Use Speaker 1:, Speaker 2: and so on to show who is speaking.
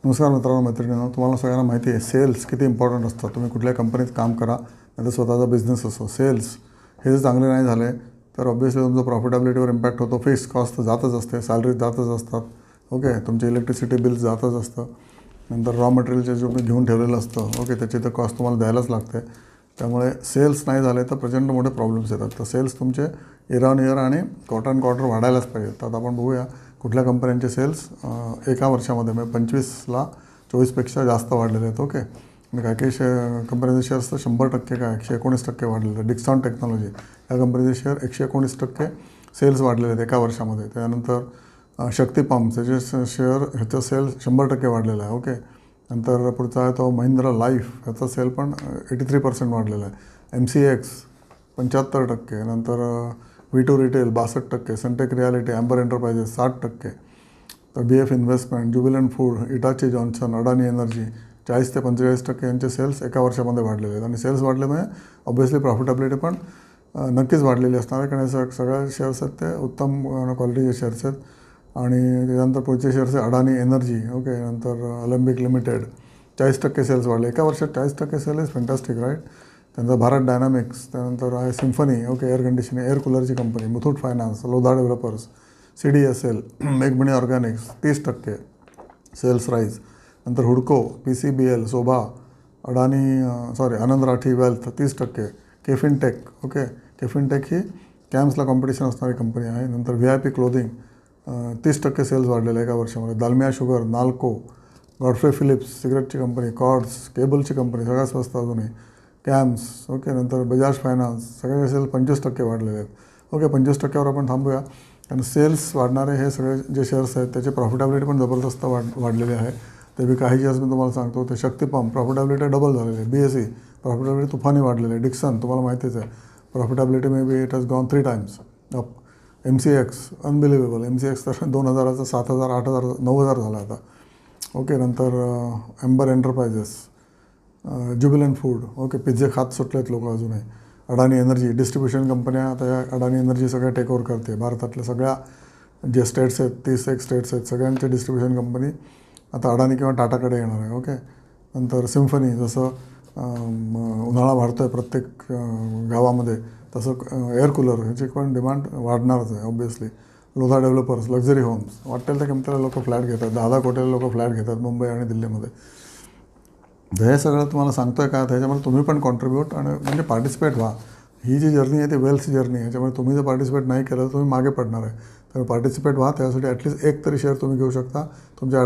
Speaker 1: नमस्कार मित्रांनो मैत्रिणींनो, तुम्हाला सगळ्यांना माहिती आहे सेल्स किती इम्पॉर्टंट असतात. तुम्ही कुठल्या कंपनीत काम करा नाही तर स्वतःचा बिझनेस असो, सेल्स हे जर चांगले नाही झाले तर ऑब्व्हियसली तुमचं प्रॉफिटेबिलिटीवर इम्पॅक्ट होतो. फिक्स कॉस्ट जातच असते, सॅलरी जातच असतात. ओके, तुमचे इलेक्ट्रिसिटी बिल्स जातच असतं. नंतर रॉ मटेरियलचे जे तुम्ही घेऊन ठेवलेलं असतं, ओके, त्याची तर कॉस्ट तुम्हाला द्यायलाच लागते. त्यामुळे सेल्स नाही झाले तर प्रचंड मोठे प्रॉब्लेम्स येतात. तर सेल्स तुमचे इयर ऑन इयर आणि क्वार्टर ऑन क्वार्टर वाढायलाच पाहिजेत. तर आता आपण बघूया कुठल्या कंपन्यांचे सेल्स एका वर्षामध्ये म्हणजे 25ला 24पेक्षा जास्त वाढलेले आहेत. ओके, आणि काही काही कंपनीचे शेअर्स तर 100% काय 119% वाढलेले आहेत. डिक्सॉन टेक्नॉलॉजी या कंपनीचे शेअर 119% सेल्स वाढलेले आहेत एका वर्षामध्ये. त्यानंतर शक्ती पंप त्याचे शेअर ह्याचं सेल 100% वाढलेलं आहे. ओके, नंतर पुढचा आहे तो महिंद्रा लाईफ, ह्याचा सेल पण 83% वाढलेला आहे. MCX 75%, नंतर V2 retail 62%, Sunteck Realty, Amber Enterprises 60%, तर BF Investment, Jubilant Food, Hitachi Johnson, Adani Energy 40 ते 45% यांचे सेल्स एका वर्षामध्ये वाढलेले आहेत. आणि सेल्स वाढल्यामुळे ऑब्व्हियसली प्रॉफिटेबिलिटी पण नक्कीच वाढलेली असणार आहे, कारण सगळ्या शेअर्स आहेत ते उत्तम क्वालिटीचे शेअर्स आहेत. आणि त्यानंतर पुढचे शेअर्स आहे अडानी एनर्जी. ओके, नंतर ऑलिम्पिक लिमिटेड 40% सेल्स वाढले एका वर्षात. 40% सेल इज फॅन्टॅस्टिक, राईट. त्यानंतर भारत डायनामिक्स, त्यानंतर आहे Symphony, okay, air conditioning air कूलरची company, Muthoot Finance, Lodha Developers, CDSL, मेघमणी ऑर्गॅनिक्स 30% सेल्स राईज. नंतर हुडको, PCBL, Sobha, Adani Anand Rathi Wealth 30%, KFin Tech, okay, KFin Tech ही कॅम्प्सला कॉम्पिटिशन असणारी कंपनी आहे. नंतर VIP क्लोथिंग 30% सेल्स वाढलेले एका वर्षामध्ये. Dalmia Sugar, Nalco, Godfrey Phillips सिगरेटची कंपनी, कॉर्ड्स केबलची कंपनी सगळ्यात स्वस्त अजूनही, कॅम्प्स, ओके, नंतर बजाज फायनान्स सगळ्याचे सेल 25% वाढलेले आहेत. ओके, 25%वर आपण थांबूया. कारण सेल्स वाढणारे हे सगळे जे शेअर्स आहेत त्याचे प्रॉफिटेबिलिटी पण जबरदस्त वाढलेली आहे. ते मी काही शेअर्स मी तुम्हाला सांगतो. ते शक्ती पंप प्रॉफिटेबिलिटी डबल झालेली आहे. BSE प्रॉफिटेबिलिटी तुफानी वाढलेली आहे. डिक्सन तुम्हाला माहितीच आहे, profitability may be it has gone 3 times up. MCX unbelievable, MCX तर 2000चा 7000, 8000, 9000 झाला आता. ओके, नंतर ॲम्बर एंटरप्राइजेस, ज्युबिलंट फूड, ओके, पिझ्झे खात सुटलेत लोक अजूनही. अडानी एनर्जी डिस्ट्रीब्युशन कंपन्या, आता या अडानी एनर्जी सगळ्या टेकओव्हर करते. भारतातल्या सगळ्या जे स्टेट्स आहेत 31 स्टेट्स आहेत सगळ्यांचे डिस्ट्रीब्युशन कंपनी आता अडानी किंवा टाटाकडे येणार आहे. ओके, नंतर सिम्फनी, जसं उन्हाळा वाढतो आहे प्रत्येक गावामध्ये तसं एअर कूलर ह्याची पण डिमांड वाढणारच आहे obviously. Lodha developers, luxury homes, वाटेल त्या किमतीला लोक फ्लॅट घेतात. 10 कोटीला लोक फ्लॅट घेतात मुंबई आणि दिल्लीमध्ये. तर हे सगळं तुम्हाला सांगतो आहे का, त्याच्यामुळे तुम्ही पण कॉन्ट्रीब्यूट आणि म्हणजे पार्टिसिपेट व्हा. ही जी जर्नी आहे ती वेल्थ जर्नी आहे. त्याच्यामुळे तुम्ही जर पार्टिसिपेट नाही केलं तर तुम्ही मागे पडणार आहे. तर पार्टिसिपेट व्हा. त्यासाठी ॲटलीस्ट एक तरी शेअर तुम्ही घेऊ शकता. तुमच्या